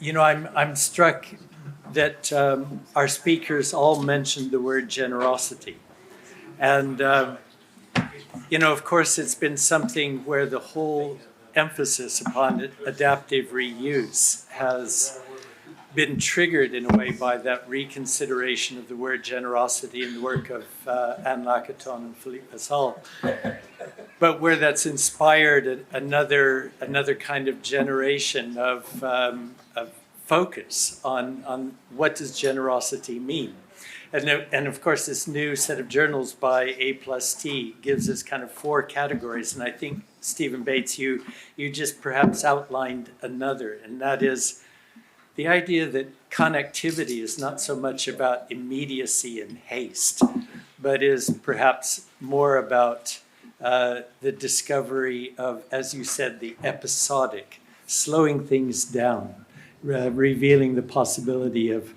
I'm struck that our speakers all mentioned the word generosity. And, of course, it's been something where the whole emphasis upon adaptive reuse has been triggered in a way by that reconsideration of the word generosity in the work of Anne Lacaton and Philippe Passal. But where that's inspired another kind of generation of focus on what does generosity mean. And of course, this new set of journals by A+T gives us kind of 4 categories. And I think, Stephen Bates, you just perhaps outlined another, and that is the idea that connectivity is not so much about immediacy and haste, but is perhaps more about the discovery of, as you said, the episodic, slowing things down, revealing the possibility of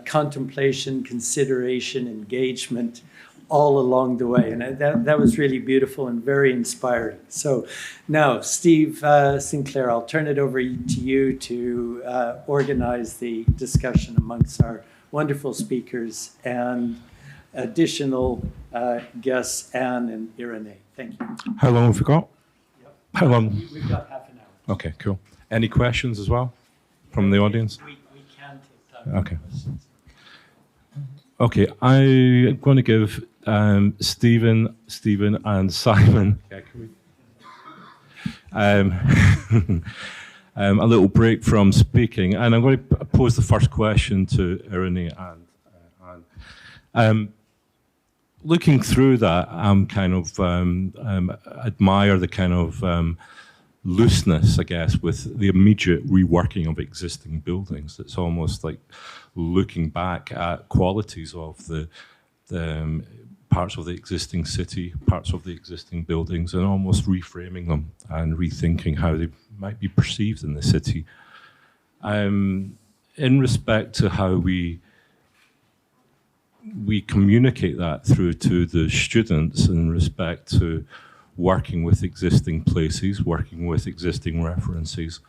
contemplation, consideration, engagement, all along the way. And that was really beautiful and very inspiring. So now, Steve Sinclair, I'll turn it over to you to organize the discussion amongst our wonderful speakers and additional guests, Anne and Irenee. Thank you. How long have we got? Yep. How long? We've got half an hour. Okay, cool. Any questions as well from the audience? We can take time Okay. for questions. Okay, I'm going to give Stephen, and Simon a little break from speaking, and I'm going to pose the first question to Irenee and Anne. Looking through that, I'm kind of admire the kind of looseness, I guess, with the immediate reworking of existing buildings. It's almost like looking back at qualities of the parts of the existing city, parts of the existing buildings, and almost reframing them and rethinking how they might be perceived in the city. In respect to how we communicate that through to the students in respect to working with existing places, working with existing references.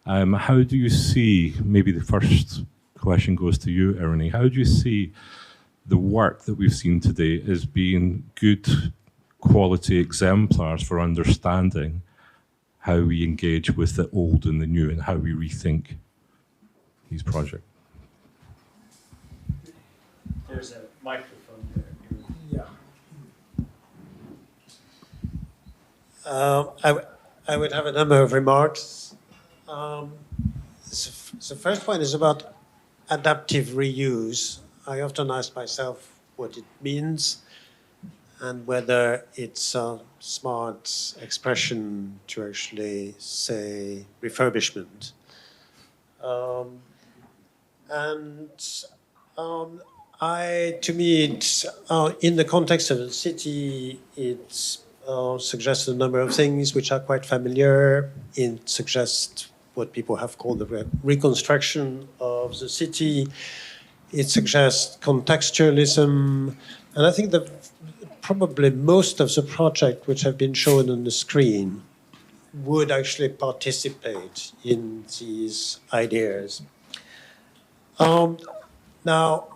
How do you see, maybe the first question goes to you, Irenee, how do you see the work that we've seen today as being good quality exemplars for understanding how we engage with the old and the new and how we rethink these projects? There's a microphone there. Yeah. I would have a number of remarks. The first one is about adaptive reuse. I often ask myself what it means and whether it's a smart expression to actually say refurbishment. To me, it's, in the context of a city, it suggests a number of things which are quite familiar. It suggests what people have called the reconstruction of the city. It suggests contextualism. And I think that probably most of the projects which have been shown on the screen would actually participate in these ideas. Now,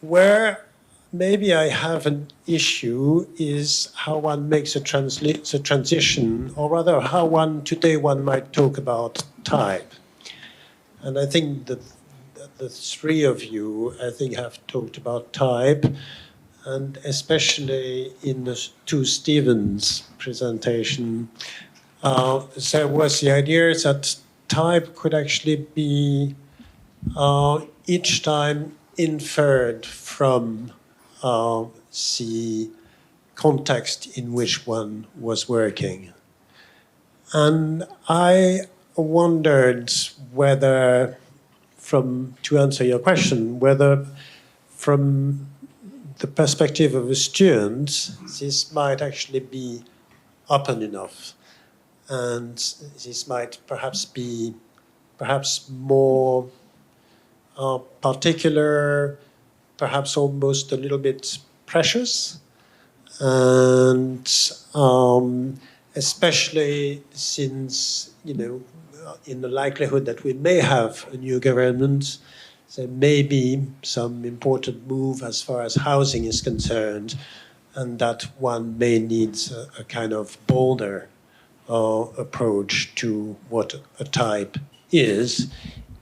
where maybe I have an issue is how one makes a transition, or rather how today one might talk about type. And I think that the three of you, I think, have talked about type, and especially in the two Stevens presentation, there was the idea that type could actually be each time inferred from the context in which one was working. And I wondered whether, to answer your question, whether from the perspective of a student, this might actually be open enough. And this might perhaps be more particular, perhaps almost a little bit precious, and especially since in the likelihood that we may have a new government, there may be some important move as far as housing is concerned, and that one may need a kind of bolder approach to what a type is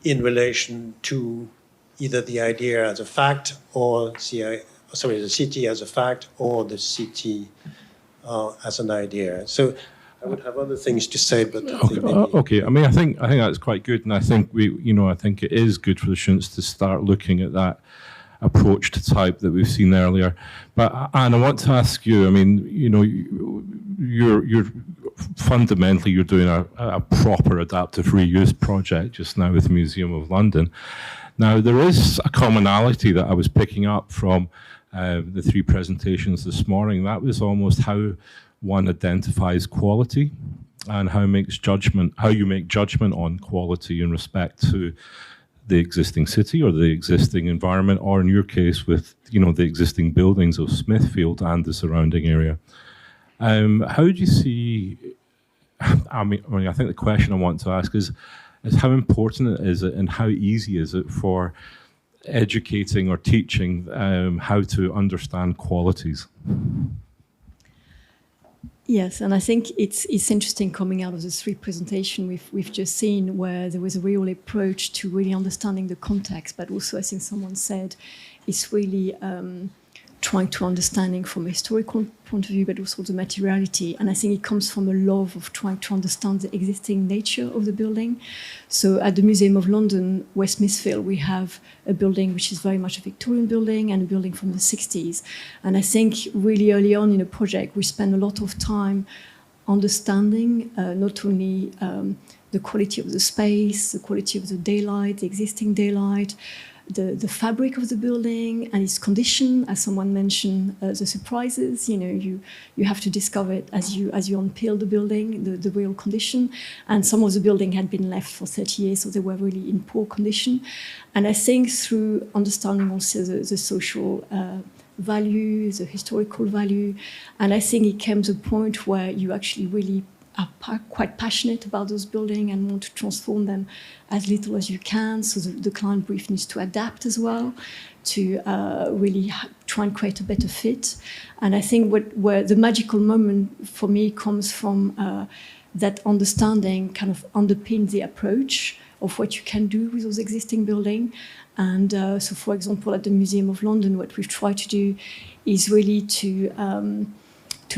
in relation to either the idea as a fact or the city as a fact or the city as an idea. So I would have other things to say, but I think maybe... Okay. I mean, I think that's quite good, and I think I think it is good for the students to start looking at that approach to type that we've seen earlier. But Anne, I want to ask you. I mean, you're fundamentally you're doing a proper adaptive reuse project just now with the Museum of London. Now, there is a commonality that I was picking up from the three presentations this morning. That was almost how one identifies quality and how you make judgment on quality in respect to the existing city or the existing environment, or in your case with the existing buildings of Smithfield and the surrounding area. How do you see? I mean, I think the question I want to ask is how important is it and how easy is it for educating or teaching how to understand qualities? Yes, and I think it's interesting coming out of the three presentations we've just seen, where there was a real approach to really understanding the context, but also, I think someone said, it's really trying to understanding from a historical point of view, but also the materiality. And I think it comes from a love of trying to understand the existing nature of the building. So at the Museum of London, West Smithfield, we have a building which is very much a Victorian building and a building from the 60s. And I think really early on in the project, we spent a lot of time understanding not only the quality of the space, the quality of the daylight, the existing daylight, the fabric of the building and its condition, as someone mentioned, the surprises. You have to discover it as you unpeel the building, the real condition. And some of the building had been left for 30 years, so they were really in poor condition. And I think through understanding also the social value, the historical value, and I think it came to a point where you actually really are quite passionate about those buildings and want to transform them as little as you can. So the client brief needs to adapt as well to really try and create a better fit. And I think where the magical moment for me comes from that understanding kind of underpins the approach of what you can do with those existing buildings. And so, for example, at the Museum of London, what we've tried to do is really to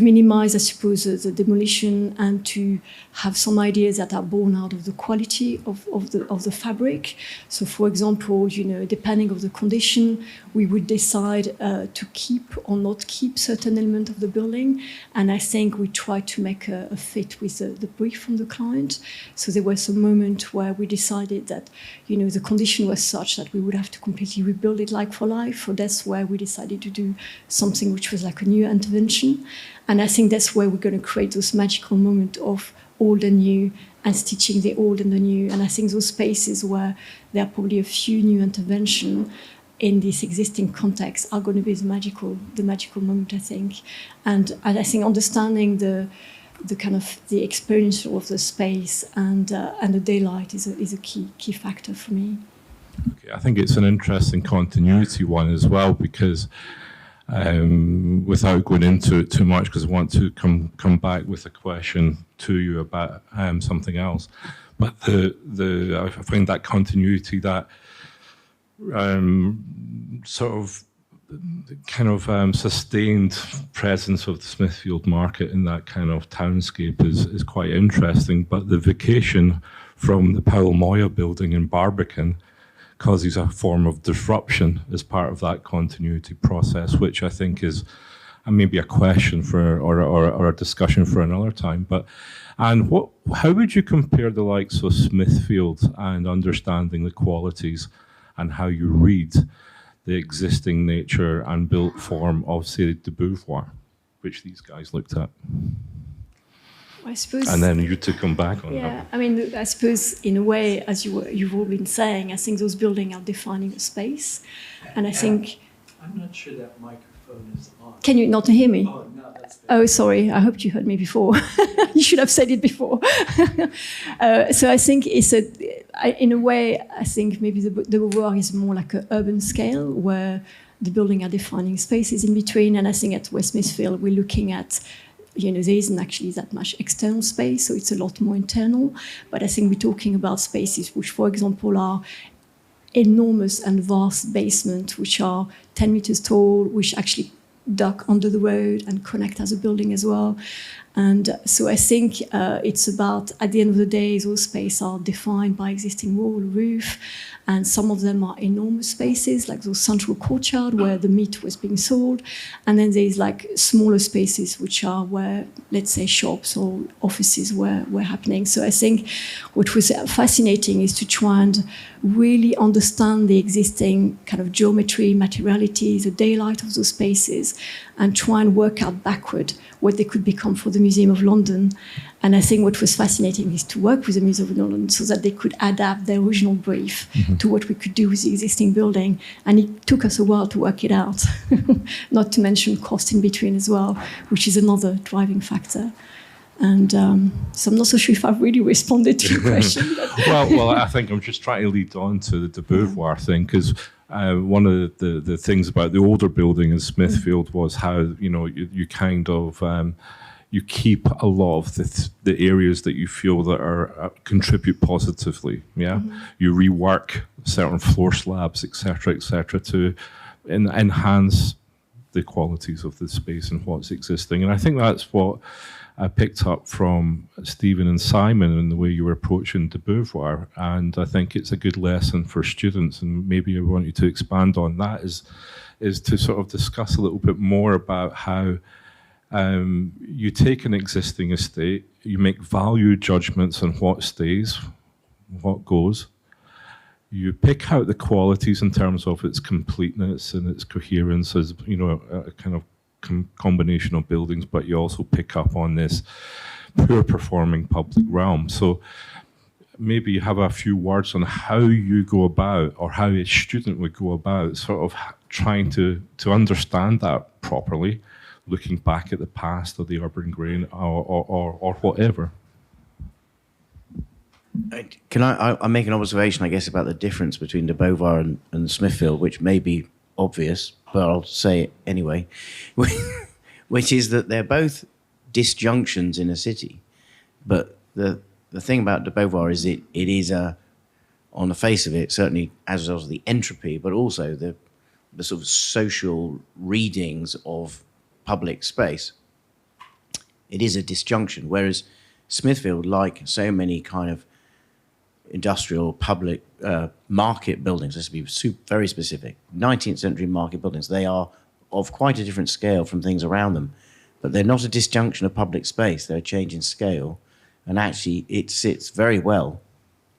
minimize, I suppose, the demolition and to have some ideas that are born out of the quality of the fabric. So, for example, depending on the condition, we would decide to keep or not keep certain elements of the building. And I think we tried to make a fit with the brief from the client. So there was some moment where we decided that, the condition was such that we would have to completely rebuild it like for life. So that's where we decided to do something which was like a new intervention. And I think that's where we're going to create those magical moments of old and new and stitching the old and the new. And I think those spaces where there are probably a few new interventions in this existing context are going to be the magical moment, I think. And I think understanding the kind of the experience of the space and the daylight is a key factor for me. Okay, I think it's an interesting continuity one as well, because without going into it too much, because I want to come back with a question to you about something else. But I find that continuity, that sort of kind of sustained presence of the Smithfield market in that kind of townscape is quite interesting. But the vacation from the Powell Moya building in Barbican causes a form of disruption as part of that continuity process, which I think is maybe a question or a discussion for another time. And how would you compare the likes of Smithfield and understanding the qualities and how you read the existing nature and built form of, say, de Beauvoir, which these guys looked at? I suppose, and then you to come back on that. Yeah, I mean, I suppose in a way, as you've all been saying, I think those buildings are defining a space, and I think I'm not sure that microphone microphone is on. Can you not hear me? Oh, no, that's good. Oh, sorry. I hoped you heard me before. You should have said it before. So I think in a way, I think maybe the Beauvoir is more like an urban scale where the building are defining spaces in between. And I think at West Smithfield, we're looking at, there isn't actually that much external space, so it's a lot more internal. But I think we're talking about spaces which, for example, are enormous and vast basements, which are 10 meters tall, which actually duck under the road and connect as a building as well. And so I think it's about, at the end of the day, those spaces are defined by existing wall, roof, and some of them are enormous spaces, like those central courtyard where the meat was being sold. And then there's like smaller spaces, which are where, let's say, shops or offices were happening. So I think what was fascinating is to try and really understand the existing kind of geometry, materiality, the daylight of those spaces, and try and work out backward what they could become for the Museum of London. And I think what was fascinating is to work with the Museum of London so that they could adapt their original brief to what we could do with the existing building. And it took us a while to work it out, not to mention cost in between as well, which is another driving factor. And so I'm not so sure if I've really responded to your question. well, I think I'm just trying to lead on to the de Beauvoir thing, because one of the things about the older building in Smithfield was how, you kind of, you keep a lot of the areas that you feel that are contribute positively, yeah? Mm-hmm. You rework certain floor slabs, et cetera, to enhance the qualities of the space and what's existing. And I think that's what I picked up from Stephen and Simon in the way you were approaching de Beauvoir, and I think it's a good lesson for students, and maybe I want you to expand on that, is to sort of discuss a little bit more about how you take an existing estate, you make value judgments on what stays, what goes, you pick out the qualities in terms of its completeness and its coherence as, a kind of combination of buildings, but you also pick up on this poor performing public realm. So maybe you have a few words on how you go about, or how a student would go about sort of trying to understand that properly, looking back at the past or the urban grain or whatever. Can I make an observation, I guess, about the difference between de Beauvoir and Smithfield, which may be obvious, but I'll say it anyway, which is that they're both disjunctions in a city. But the thing about de Beauvoir is it is on the face of it, certainly as a result of the entropy, but also the sort of social readings of public space, it is a disjunction. Whereas Smithfield, like so many kind of industrial public market buildings, let's be very specific, 19th century market buildings, they are of quite a different scale from things around them, but they're not a disjunction of public space, they're a change in scale, and actually it sits very well,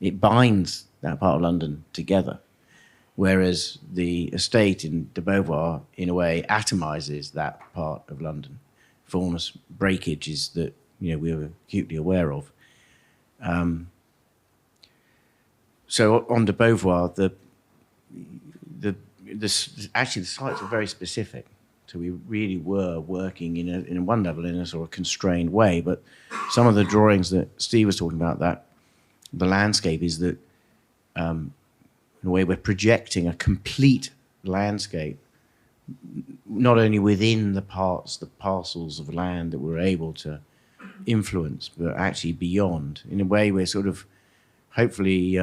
it binds that part of London together, whereas the estate in de Beauvoir in a way atomizes that part of London, forms breakages that we were acutely aware of. So on de Beauvoir, actually the sites are very specific. So we really were working in one level in a sort of constrained way. But some of the drawings that Steve was talking about, that the landscape is that in a way we're projecting a complete landscape, not only within the parcels of land that we're able to influence, but actually beyond. In a way we're sort of hopefully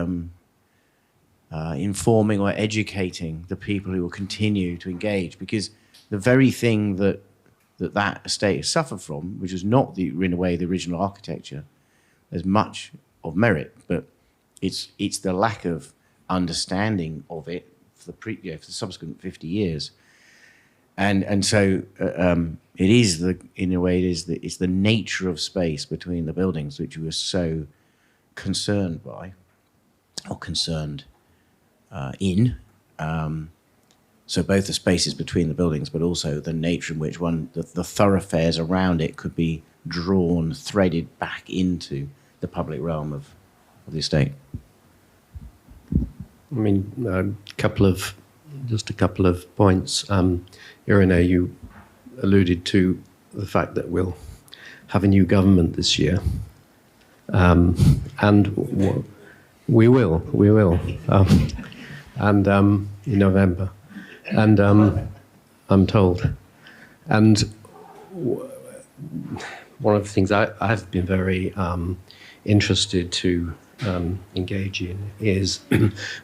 informing or educating the people who will continue to engage, because the very thing that estate has suffered from, which is not in a way the original architecture, there's much of merit, but it's the lack of understanding of it for the subsequent 50 years, and so it is it's the nature of space between the buildings which we were so concerned by, or concerned in. So both the spaces between the buildings, but also the nature in which the thoroughfares around it could be drawn, threaded back into the public realm of the estate. I mean, a couple of points. Irenee, you alluded to the fact that we'll have a new government this year. We will, and in November, and I'm told. And one of the things I've been very interested to engage in is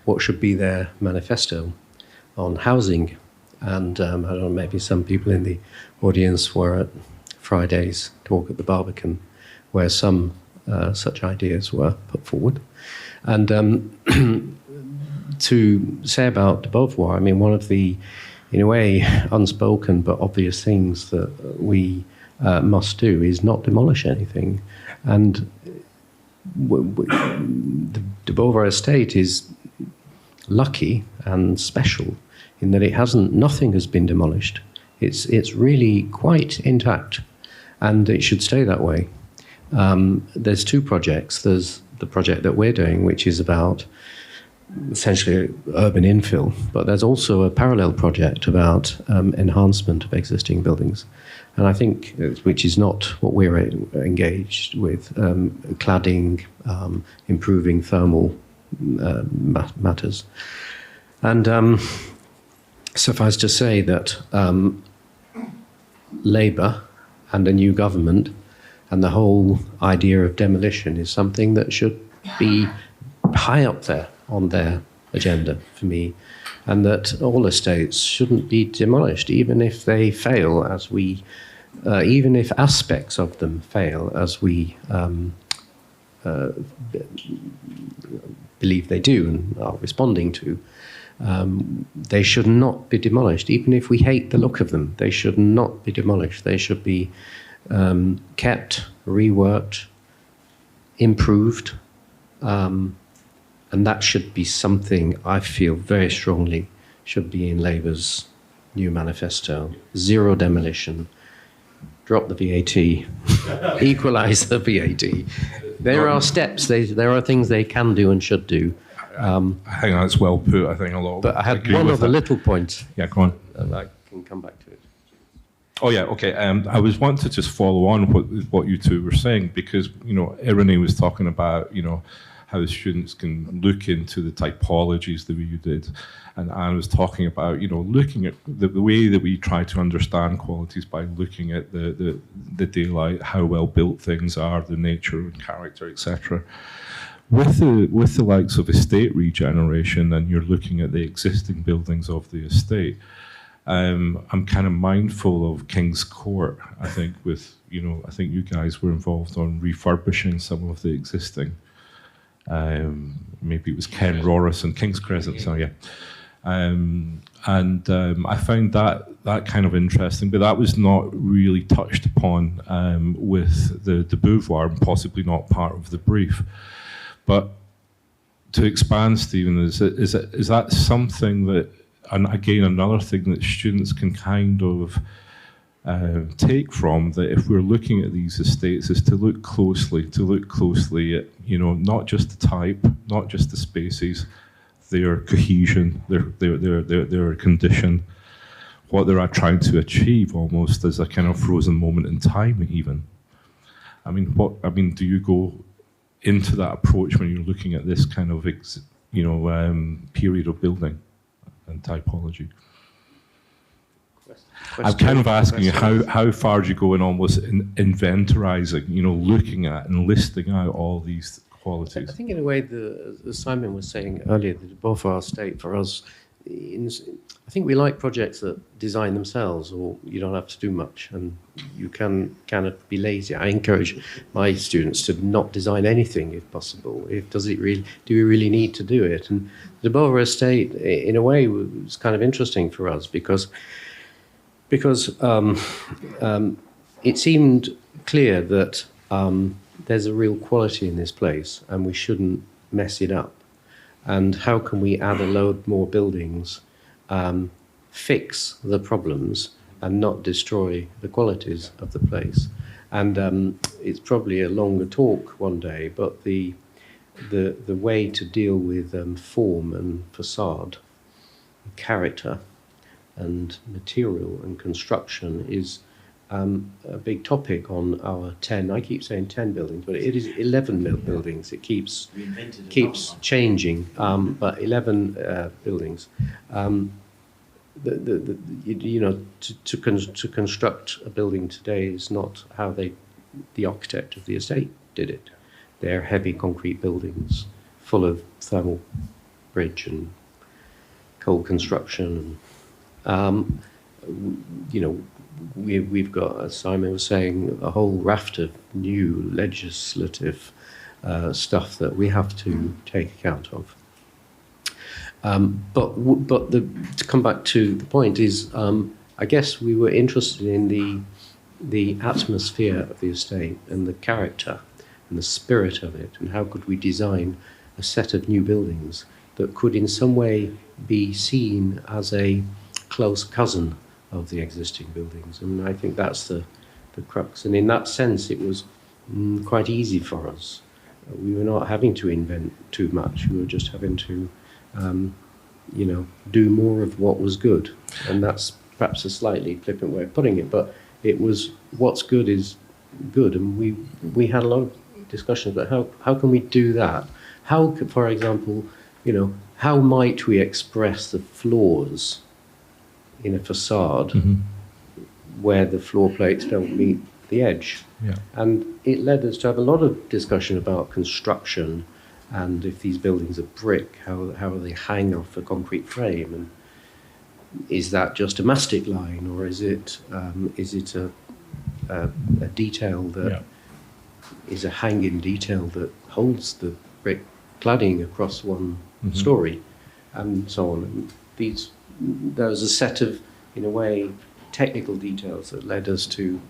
what should be their manifesto on housing. And I don't know, maybe some people in the audience were at Friday's talk at the Barbican, where some such ideas were put forward. And to say about de Beauvoir, I mean, one of the, in a way, unspoken but obvious things that we must do is not demolish anything. And the de Beauvoir estate is lucky and special in that nothing has been demolished. It's really quite intact, and it should stay that way. There's two projects. There's the project that we're doing, which is about essentially urban infill, but there's also a parallel project about enhancement of existing buildings. And I think, which is not what we're engaged with, cladding, improving thermal matters. And suffice to say that Labour and a new government and the whole idea of demolition is something that should be high up there on their agenda for me, and that all estates shouldn't be demolished, even if they fail, as we, even if aspects of them fail, as we believe they do and are responding to. They should not be demolished, even if we hate the look of them. They should not be demolished. They should be kept, reworked, improved, and that should be something I feel very strongly should be in Labour's new manifesto. Zero demolition, drop the VAT, equalise the VAT. There are steps, there are things they can do and should do. I think that's well put. I think a lot. But I had one other little point. Yeah, go on. And I can come back to it. Oh yeah, okay. I was wanting to just follow on what you two were saying, because Irenee was talking about how the students can look into the typologies the way you did, and Anne was talking about looking at the way that we try to understand qualities by looking at the daylight, how well built things are, the nature and character, etc. With the likes of estate regeneration, and you're looking at the existing buildings of the estate, I'm kind of mindful of King's Court. I think I think you guys were involved on refurbishing some of the existing. Maybe it was Ken Rorris and King's Crescent. So yeah, and I found that kind of interesting, but that was not really touched upon with the de Beauvoir, and possibly not part of the brief. But to expand, Stephen, is that something that, and again, another thing that students can kind of take from, that if we're looking at these estates, is to look closely at, not just the type, not just the spaces, their cohesion, their condition, what they're trying to achieve, almost as a kind of frozen moment in time, even. Do you go into that approach when you're looking at this kind of period of building and typology? I'm kind of asking you how far do you go in almost inventorizing, looking at and listing out all these qualities? I think in a way, as Simon was saying earlier, the de Beauvoir estate for us, I think we like projects that design themselves, or you don't have to do much, and you can kind of be lazy. I encourage my students to not design anything if possible. Do we really need to do it? And the de Beauvoir estate, in a way, was kind of interesting for us because it seemed clear that there's a real quality in this place, and we shouldn't mess it up. And how can we add a load more buildings, fix the problems, and not destroy the qualities of the place? And it's probably a longer talk one day, but the way to deal with form and facade, character, and material and construction is a big topic on our 10, I keep saying 10 buildings, but it is 11 buildings. It keeps changing, but 11 buildings. To construct a building today is not how the architect of the estate did it. They're heavy concrete buildings full of thermal bridge and coal construction. We've got, as Simon was saying, a whole raft of new legislative stuff that we have to take account of. To come back to the point is, I guess we were interested in the atmosphere of the estate and the character and the spirit of it, and how could we design a set of new buildings that could in some way be seen as a close cousin of the existing buildings. And I think that's the crux. And in that sense, it was quite easy for us. We were not having to invent too much. We were just having to, do more of what was good. And that's perhaps a slightly flippant way of putting it, but it was what's good is good. And we had a lot of discussions about how can we do that? How could, for example, how might we express the flaws in a facade where the floor plates don't meet the edge? Yeah. And it led us to have a lot of discussion about construction, and if these buildings are brick, how they hang off a concrete frame, and is that just a mastic line, or is it a detail that is a hanging detail that holds the brick cladding across one story, and so on. And there was a set of, in a way, technical details that led us to,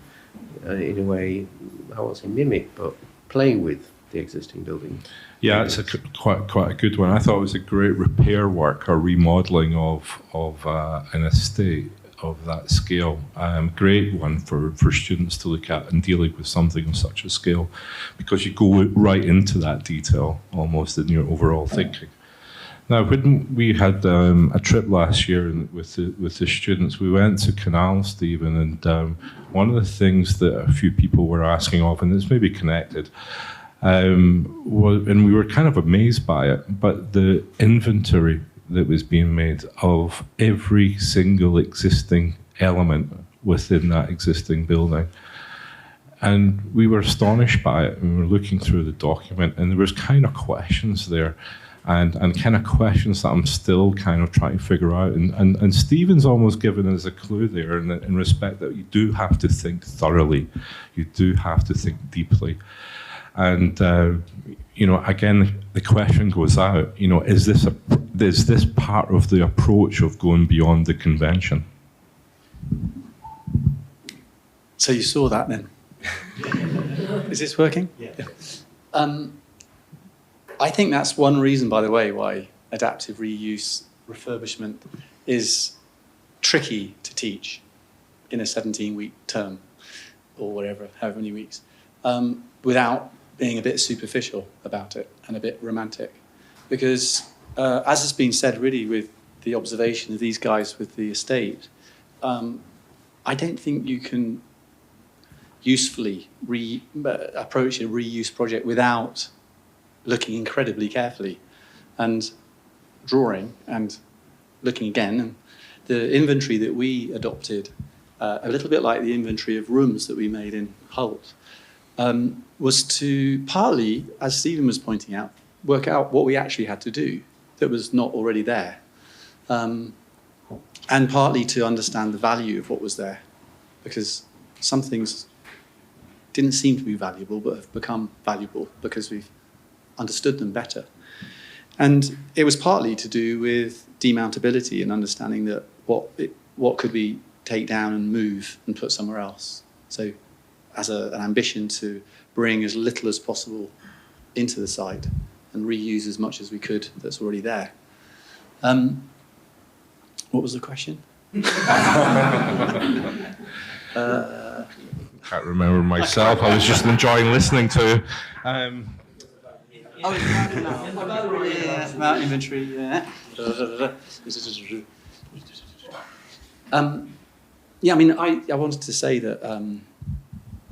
in a way, I won't say mimic, but play with the existing building. Yeah, it's quite a good one. I thought it was a great repair work or remodelling of an estate of that scale. Great one for students to look at in dealing with something of such a scale, because you go right into that detail almost in your overall thinking. Now, when we had a trip last year with the students, we went to Canal, Stephen, and one of the things that a few people were asking of, and it's maybe connected, was, and we were kind of amazed by it, but the inventory that was being made of every single existing element within that existing building. And we were astonished by it, and we were looking through the document, and there was kind of questions there, and kind of questions that I'm still kind of trying to figure out. And Stephen's almost given us a clue there in respect that you do have to think thoroughly, you do have to think deeply. And again, the question goes out, is this part of the approach of going beyond the convention? So you saw that then? Is this working? Yeah. I think that's one reason, by the way, why adaptive reuse refurbishment is tricky to teach in a 17-week term or whatever, however many weeks, without being a bit superficial about it and a bit romantic. Because as has been said really with the observation of these guys with the estate, I don't think you can usefully approach a reuse project without looking incredibly carefully and drawing and looking again. And the inventory that we adopted, a little bit like the inventory of rooms that we made in Hult, was to partly, as Stephen was pointing out, work out what we actually had to do that was not already there, and partly to understand the value of what was there, because some things didn't seem to be valuable but have become valuable because we've understood them better. And it was partly to do with demountability and understanding that what could we take down and move and put somewhere else. So as an ambition to bring as little as possible into the site and reuse as much as we could that's already there. What was the question? Can't remember myself. I was just enjoying listening to. About inventory, yeah. Yeah, I mean, I wanted to say that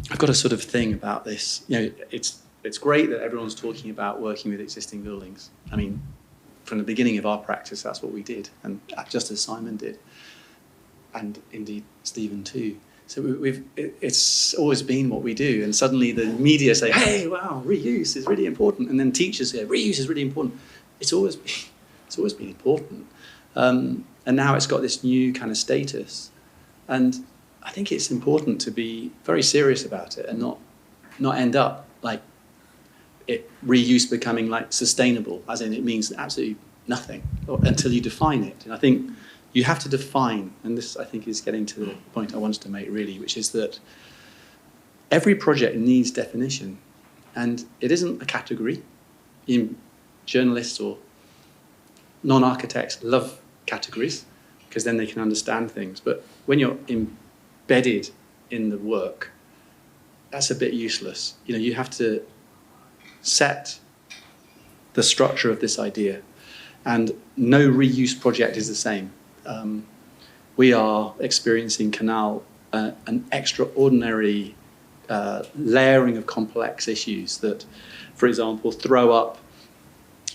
I've got a sort of thing about this. You know, it's great that everyone's talking about working with existing buildings. I mean, from the beginning of our practice, that's what we did, and just as Simon did, and indeed Stephen too. So it's always been what we do, and suddenly the media say, "Hey, wow, reuse is really important," and then teachers say, "Reuse is really important." It's always been important, and now it's got this new kind of status. And I think it's important to be very serious about it and not end up like reuse becoming like sustainable, as in it means absolutely nothing until you define it. And I think you have to define, and this I think is getting to the point I wanted to make really, which is that every project needs definition, and it isn't a category. Journalists or non-architects love categories because then they can understand things. But when you're embedded in the work, that's a bit useless. You know, you have to set the structure of this idea, and no reuse project is the same. We are experiencing Canal an extraordinary layering of complex issues that, for example, throw up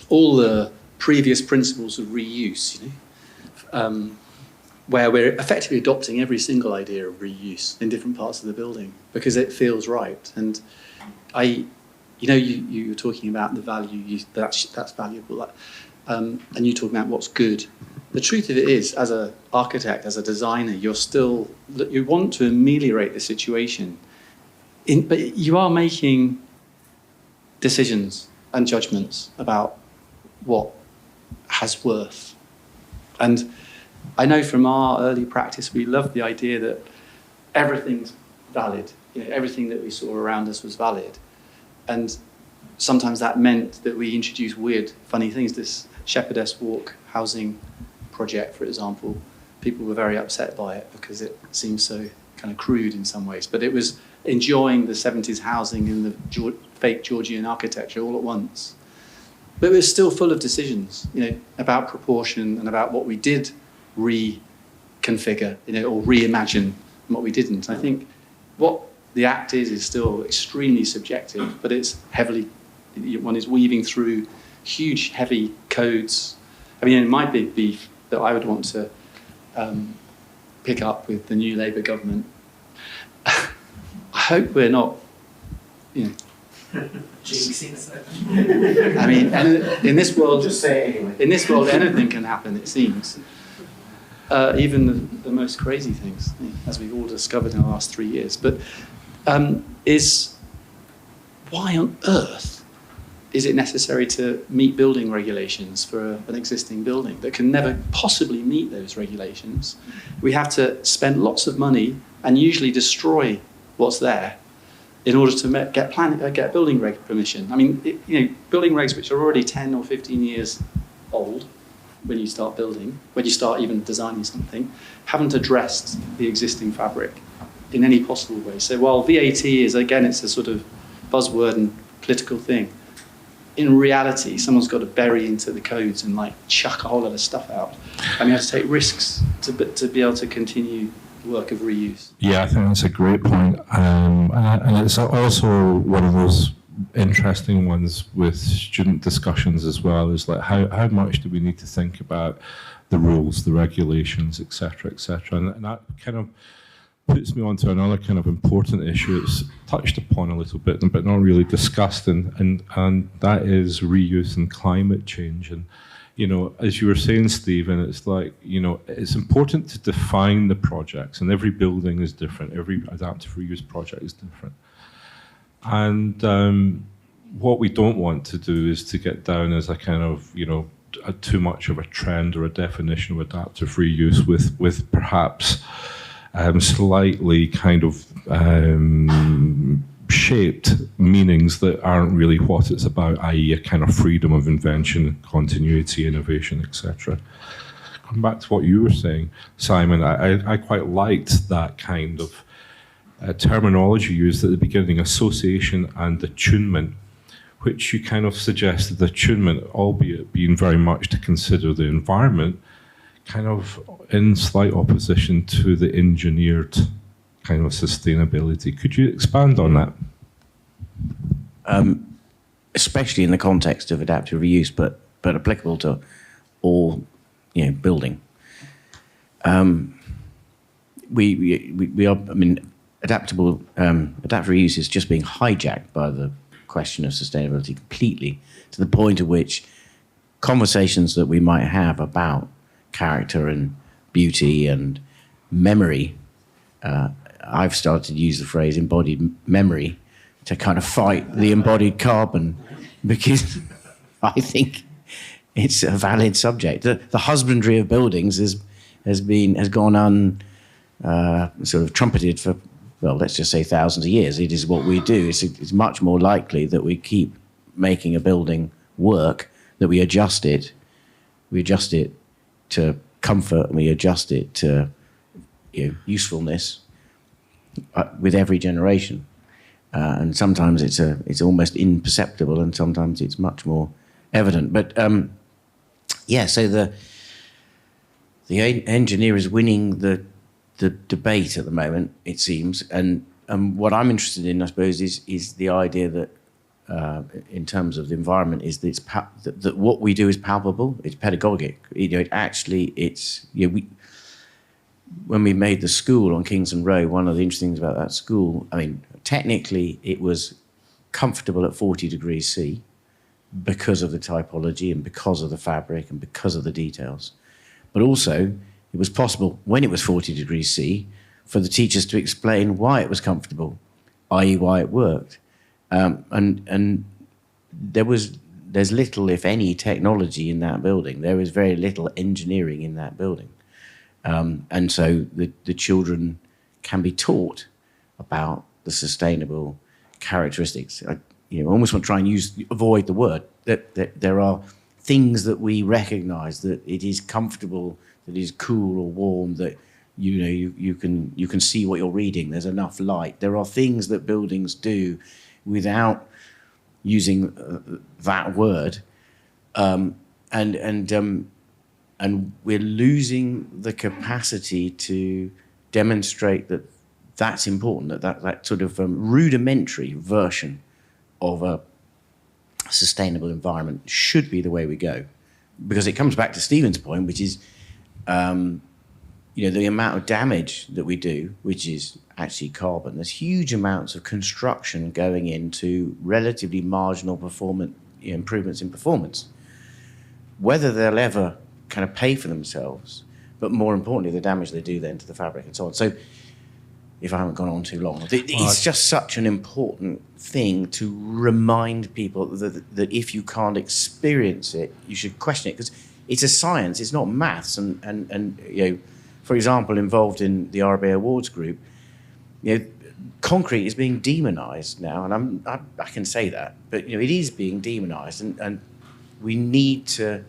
all the previous principles of reuse, you know, where we're effectively adopting every single idea of reuse in different parts of the building because it feels right. And you were talking about the value, that's valuable, and you talking about what's good. The truth of it is, as an architect, as a designer, you want to ameliorate the situation, but you are making decisions and judgments about what has worth. And I know from our early practice, we loved the idea that everything's valid. You know, everything that we saw around us was valid. And sometimes that meant that we introduced weird, funny things. This Shepherdess Walk housing project, for example, people were very upset by it because it seemed so kind of crude in some ways. But it was enjoying the 70s housing and the fake Georgian architecture all at once. But it was still full of decisions, you know, about proportion and about what we did reconfigure, you know, or reimagine, and what we didn't. I think what the act is still extremely subjective, but it's heavily, one is weaving through huge, heavy codes. I mean, my big beef that I would want to pick up with the new Labour government, I hope we're not, you know, I mean, in this world, just say it anyway. In this world, anything can happen. It seems, even the most crazy things, as we've all discovered in the last 3 years. But is why on earth is it necessary to meet building regulations for an existing building that can never possibly meet those regulations? We have to spend lots of money and usually destroy what's there in order to get building reg permission. I mean, building regs which are already 10 or 15 years old when you start building, when you start even designing something, haven't addressed the existing fabric in any possible way. So while VAT is, again, it's a sort of buzzword and political thing, in reality, someone's got to bury into the codes and like chuck a whole lot of stuff out. And you have to take risks to be able to continue work of reuse. Yeah, I think that's a great point. And it's also one of those interesting ones with student discussions as well, is like how much do we need to think about the rules, the regulations, et cetera, and that kind of puts me onto another kind of important issue. It's touched upon a little bit, but not really discussed, and that is reuse and climate change. And you know, as you were saying, Stephen, it's like, you know, it's important to define the projects, and every building is different. Every adaptive reuse project is different. And what we don't want to do is to get down as a kind of, you know, too much of a trend or a definition of adaptive reuse with perhaps slightly kind of shaped meanings that aren't really what it's about, i.e. a kind of freedom of invention, continuity, innovation, etc. Come back to what you were saying, Simon, I quite liked that kind of terminology used at the beginning, association and attunement, which you kind of suggested attunement, albeit being very much to consider the environment, kind of in slight opposition to the engineered kind of sustainability. Could you expand on that? Especially in the context of adaptive reuse, but applicable to all, building. We are. I mean, adaptive reuse is just being hijacked by the question of sustainability completely, to the point at which conversations that we might have about character and beauty and memory, I've started to use the phrase embodied memory to kind of fight the embodied carbon, because I think it's a valid subject. The husbandry of buildings has gone sort of trumpeted for, well, let's just say thousands of years. It is what we do. It's much more likely that we keep making a building work, that we adjust it to comfort, and we adjust it to usefulness with every generation. And sometimes it's almost imperceptible, and sometimes it's much more evident. But so the engineer is winning the debate at the moment, it seems. And what I'm interested in, I suppose, is the idea that in terms of the environment, is that that what we do is palpable, it's pedagogic. When we made the school on Kingston Road, one of the interesting things about that school, I mean, technically it was comfortable at 40 degrees C because of the typology and because of the fabric and because of the details. But also, it was possible when it was 40 degrees C for the teachers to explain why it was comfortable, i.e. why it worked. And there's little, if any, technology in that building. There is very little engineering in that building. And so the children can be taught about the sustainable characteristics. I almost want to try and avoid the word, that there are things that we recognize, that it is comfortable, that it is cool or warm, that you can see what you're reading, there's enough light. There are things that buildings do without using that word, and we're losing the capacity to demonstrate that that's important, that sort of rudimentary version of a sustainable environment should be the way we go. Because it comes back to Stephen's point, which is the amount of damage that we do, which is actually carbon. There's huge amounts of construction going into relatively marginal improvements in performance. Whether they'll ever kind of pay for themselves, but more importantly, the damage they do then to the fabric and so on. So, if I haven't gone on too long, it's just such an important thing to remind people that if you can't experience it, you should question it, because it's a science, it's not maths. And for example, involved in the RBA Awards group, concrete is being demonized now, and I can say that, but it is being demonized, and we need to,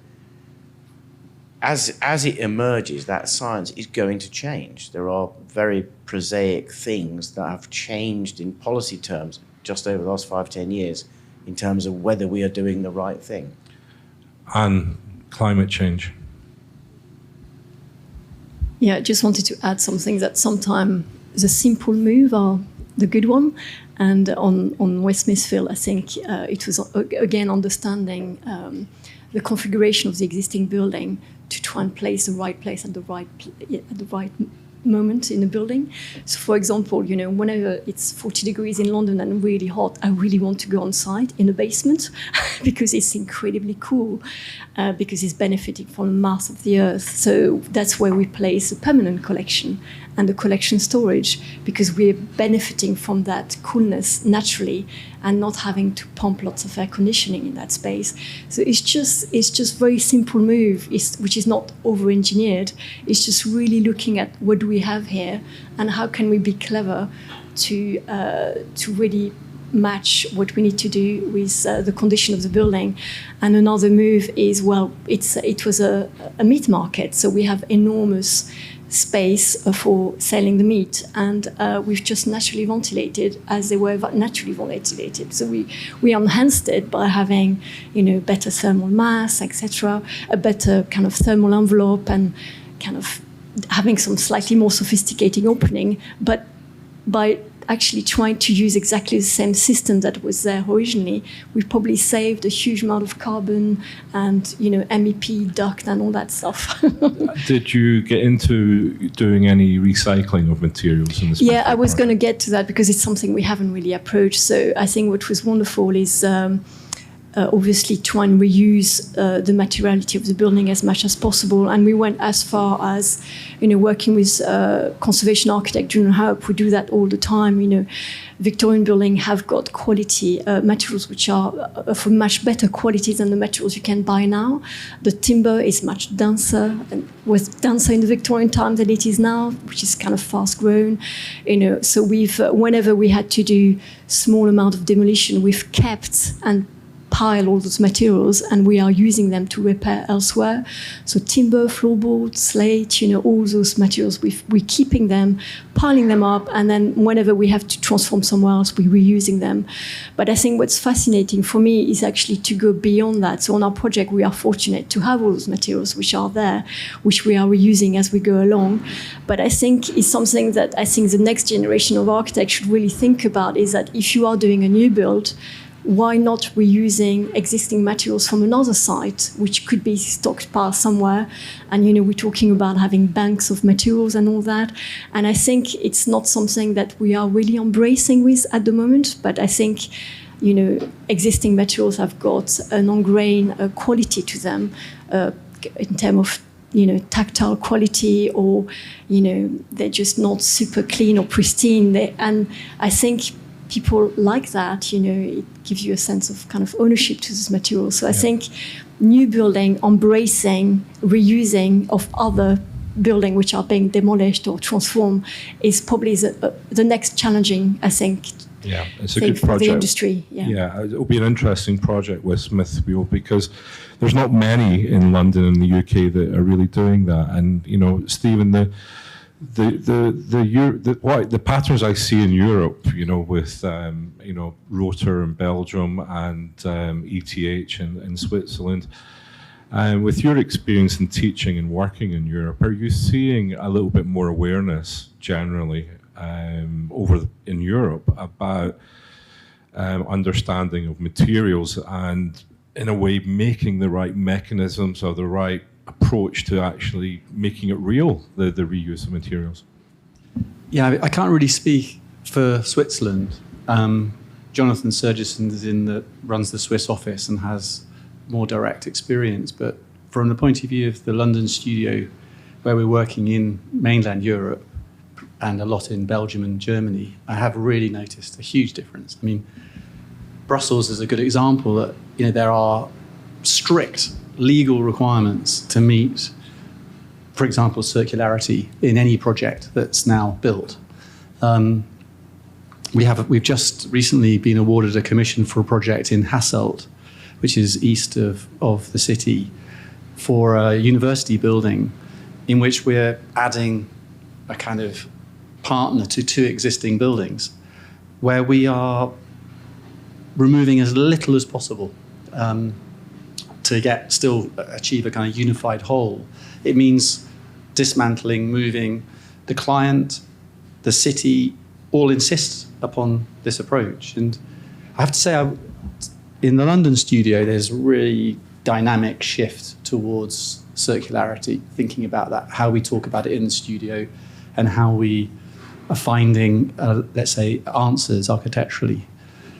as it emerges, that science is going to change. There are very prosaic things that have changed in policy terms just over the last 5-10 years in terms of whether we are doing the right thing. And climate change. Yeah, I just wanted to add something, that sometimes the simple move are the good one. And on West Smithfield, I think it was, again, understanding the configuration of the existing building to try and place the right place at the right moment in the building. So, for example, whenever it's 40 degrees in London and really hot, I really want to go on site in the basement because it's incredibly cool, because it's benefiting from the mass of the earth. So that's where we place a permanent collection and the collection storage, because we're benefiting from that coolness naturally and not having to pump lots of air conditioning in that space. So it's just very simple move, which is not over-engineered. It's just really looking at what do we have here and how can we be clever to really match what we need to do with the condition of the building. And another move is, it was a meat market, so we have enormous space for selling the meat, and we've just naturally ventilated as they were naturally ventilated. So we enhanced it by having, better thermal mass, etc., a better kind of thermal envelope, and kind of having some slightly more sophisticated opening, but by actually trying to use exactly the same system that was there originally, we've probably saved a huge amount of carbon and, MEP duct and all that stuff. Did you get into doing any recycling of materials in this? Yeah, I was going to get to that because it's something we haven't really approached. So I think what was wonderful is obviously try and reuse the materiality of the building as much as possible. And we went as far as, working with conservation architecture and help. We do that all the time. Victorian buildings have got quality materials which are of much better quality than the materials you can buy now. The timber is much denser and was denser in the Victorian time than it is now, which is kind of fast grown. So we've whenever we had to do small amount of demolition, we've kept and pile all those materials, and we are using them to repair elsewhere. So timber, floorboard, slate, all those materials, we're keeping them, piling them up, and then whenever we have to transform somewhere else, we're reusing them. But I think what's fascinating for me is actually to go beyond that. So on our project, we are fortunate to have all those materials which are there, which we are reusing as we go along. But I think it's something that I think the next generation of architects should really think about, is that if you are doing a new build, why not reusing existing materials from another site, which could be stockpiled somewhere? And, we're talking about having banks of materials and all that. And I think it's not something that we are really embracing with at the moment. But I think, existing materials have got an ingrained quality to them in terms of, tactile quality, or, they're just not super clean or pristine. And I think people like that, it gives you a sense of kind of ownership to this material. So I think new building, embracing, reusing of other buildings which are being demolished or transformed is probably the next challenging, I think, yeah, it's a thing good for project. the industry. Yeah, it'll be an interesting project with Smithfield, because there's not many in London and the UK that are really doing that. And, Stephen, the patterns I see in Europe, with Rotor in Belgium and ETH in Switzerland, and with your experience in teaching and working in Europe, are you seeing a little bit more awareness generally in Europe about understanding of materials and, in a way, making the right mechanisms or the right approach to actually making it real, the reuse of materials? Yeah, I can't really speak for Switzerland. Jonathan Sergesson runs the Swiss office and has more direct experience. But from the point of view of the London studio, where we're working in mainland Europe and a lot in Belgium and Germany, I have really noticed a huge difference. I mean, Brussels is a good example that there are strict legal requirements to meet, for example, circularity in any project that's now built. We've just recently been awarded a commission for a project in Hasselt, which is east of the city, for a university building in which we're adding a kind of partner to two existing buildings, where we are removing as little as possible to still achieve a kind of unified whole. It means dismantling, moving. The client, the city, all insist upon this approach. And I have to say, in the London studio, there's a really dynamic shift towards circularity, thinking about that, how we talk about it in the studio, and how we are finding, let's say, answers architecturally,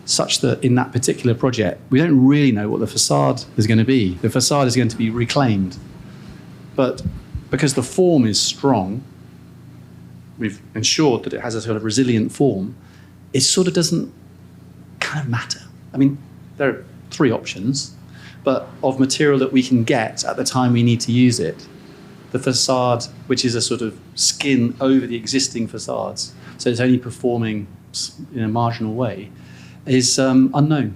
such that in that particular project, we don't really know what the facade is going to be. The facade is going to be reclaimed. But because the form is strong, we've ensured that it has a sort of resilient form, it sort of doesn't kind of matter. I mean, there are three options, but of material that we can get at the time we need to use it. The facade, which is a sort of skin over the existing facades, so it's only performing in a marginal way, is unknown.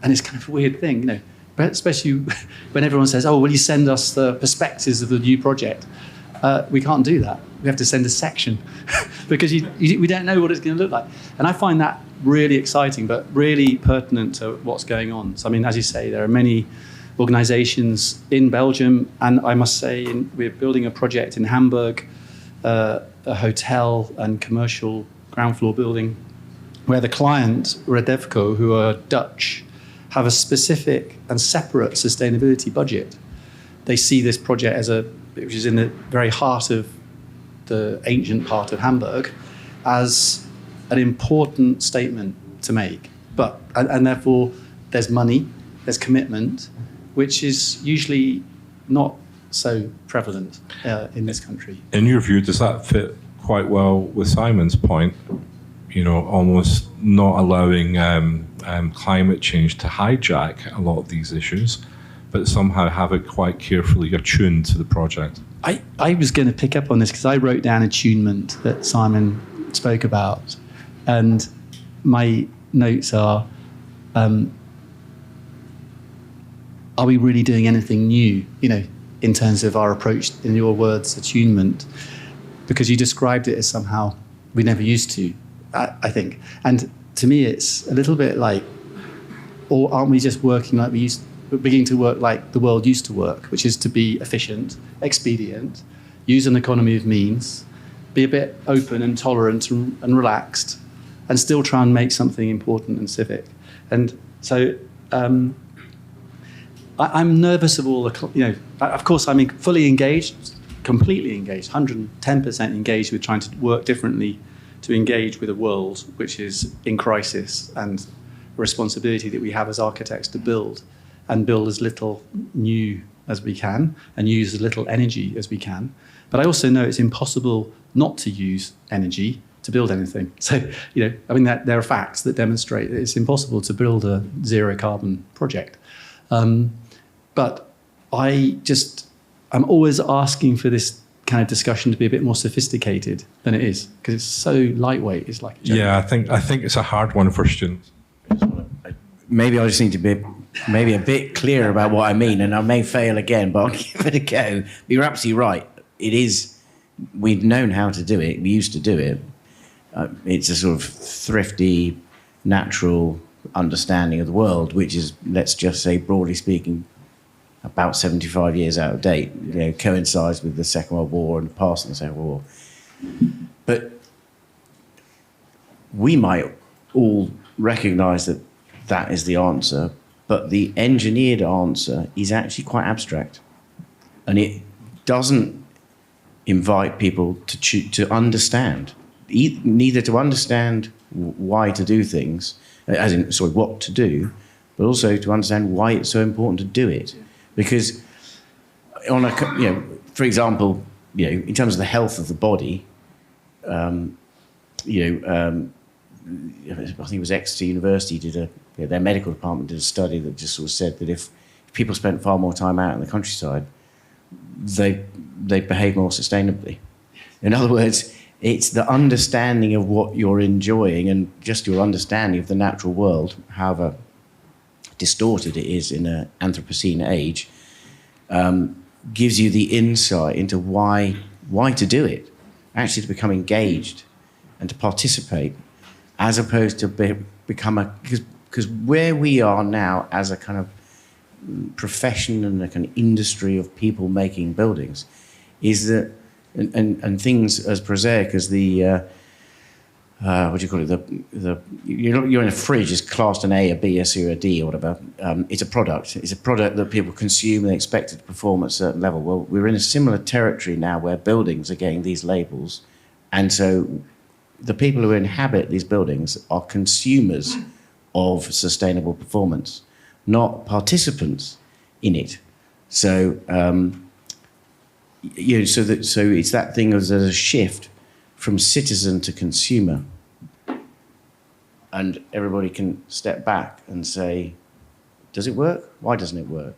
And it's kind of a weird thing, but especially when everyone says, oh, will you send us the perspectives of the new project? We can't do that. We have to send a section because we don't know what it's going to look like. And I find that really exciting, but really pertinent to what's going on. So, I mean, as you say, there are many organizations in Belgium, and I must say we're building a project in Hamburg, a hotel and commercial ground floor building, where the client, Redevco, who are Dutch, have a specific and separate sustainability budget. They see this project which is in the very heart of the ancient part of Hamburg, as an important statement to make. And therefore, there's money, there's commitment, which is usually not so prevalent in this country. In your view, does that fit quite well with Simon's point? Almost not allowing climate change to hijack a lot of these issues, but somehow have it quite carefully attuned to the project. I was going to pick up on this because I wrote down attunement that Simon spoke about, and my notes are we really doing anything new, in terms of our approach, in your words, attunement? Because you described it as somehow we never used to, I think. And to me, it's a little bit like, or aren't we just working like beginning to work like the world used to work, which is to be efficient, expedient, use an economy of means, be a bit open and tolerant and relaxed, and still try and make something important and civic. And so I'm nervous of all the, of course I'm fully engaged, completely engaged, 110% engaged with trying to work differently to engage with a world which is in crisis, and a responsibility that we have as architects to build as little new as we can and use as little energy as we can. But I also know it's impossible not to use energy to build anything. So, that there are facts that demonstrate that it's impossible to build a zero carbon project. But I'm always asking for this kind of discussion to be a bit more sophisticated than it is, because it's so lightweight. It's like a joke. Yeah, I think it's a hard one for students. Maybe I just need to be maybe a bit clearer about what I mean, and I may fail again, but I'll give it a go. You're absolutely right. It is, we've known how to do it. We used to do it. It's a sort of thrifty, natural understanding of the world, which is, let's just say, broadly speaking, about 75 years out of date. Coincides with the Second World War and the past of the Second World War. But we might all recognise that that is the answer, but the engineered answer is actually quite abstract, and it doesn't invite people to understand, neither to understand why to do things, what to do, but also to understand why it's so important to do it. Because for example, in terms of the health of the body, I think it was Exeter University did their medical department did a study that just sort of said that if people spent far more time out in the countryside, they behave more sustainably. In other words, it's the understanding of what you're enjoying and just your understanding of the natural world, however distorted it is in an Anthropocene age, gives you the insight into why to do it, actually to become engaged and to participate, as opposed to become because where we are now as a kind of profession and a kind of industry of people making buildings is that, and things as prosaic as the what do you call it? You're in a fridge is classed an A, a B, a C, or a D, or whatever. It's a product. It's a product that people consume and expect it to perform at a certain level. Well, we're in a similar territory now where buildings are getting these labels, and so the people who inhabit these buildings are consumers of sustainable performance, not participants in it. So, so it's that thing of there's a shift from citizen to consumer, and everybody can step back and say, does it work? Why doesn't it work?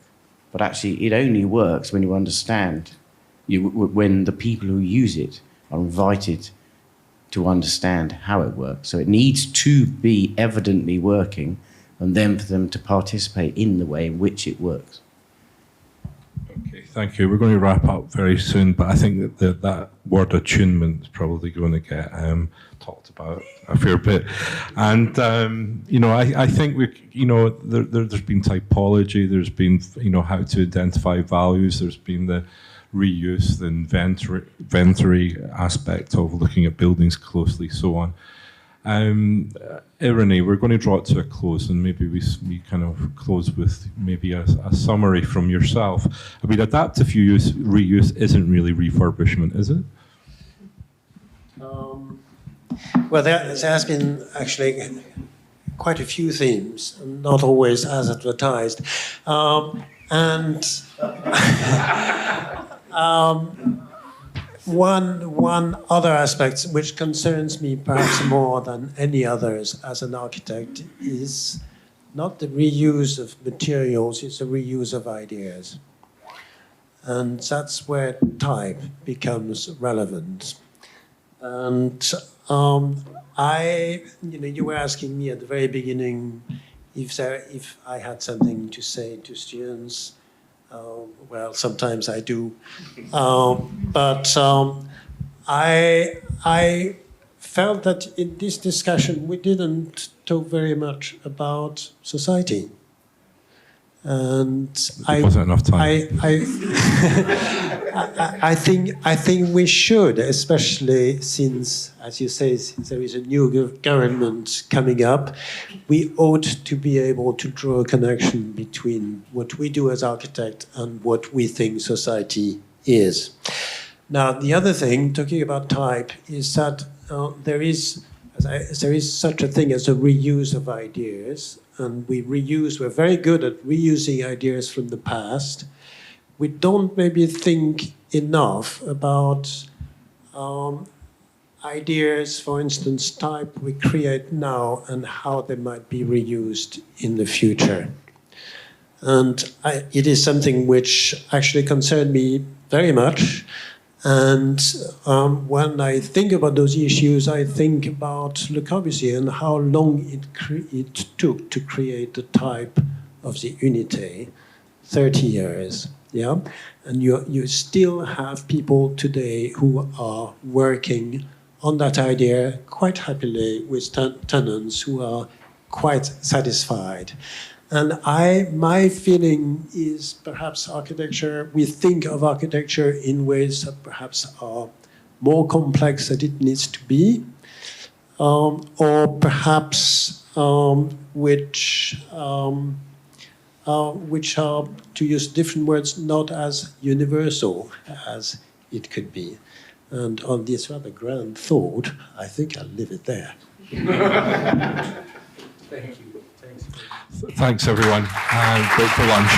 But actually, it only works when you understand, when the people who use it are invited to understand how it works. So it needs to be evidently working, and then for them to participate in the way in which it works. Okay. Thank you. We're going to wrap up very soon, but I think that that word attunement is probably going to get talked about a fair bit. And I think there's been typology, there's been how to identify values, there's been the reuse, the inventory aspect of looking at buildings closely, so on. Irenee, we're going to draw it to a close, and maybe we kind of close with maybe a summary from yourself. I mean, adaptive reuse isn't really refurbishment, is it? Well, there has been actually quite a few themes, not always as advertised. One other aspect which concerns me perhaps more than any others as an architect is not the reuse of materials, it's the reuse of ideas. And that's where type becomes relevant. And you were asking me at the very beginning if I had something to say to students. Well, sometimes I do, but I felt that in this discussion we didn't talk very much about society, and There wasn't enough time. I think we should, especially since, as you say, since there is a new government coming up, we ought to be able to draw a connection between what we do as architects and what we think society is. Now, the other thing, talking about type, is that there is such a thing as a reuse of ideas, and we're very good at reusing ideas from the past. We don't maybe think enough about ideas, for instance, type we create now and how they might be reused in the future. And it is something which actually concerned me very much. And when I think about those issues, I think about Le Corbusier and how long it took to create the type of the Unité, 30 years. Yeah, and you still have people today who are working on that idea quite happily with tenants who are quite satisfied. And my feeling is perhaps architecture, we think of architecture in ways that perhaps are more complex than it needs to be, or perhaps which are, to use different words, not as universal as it could be. And on this rather grand thought, I think I'll leave it there. Thank you. Thanks, everyone, and break for lunch.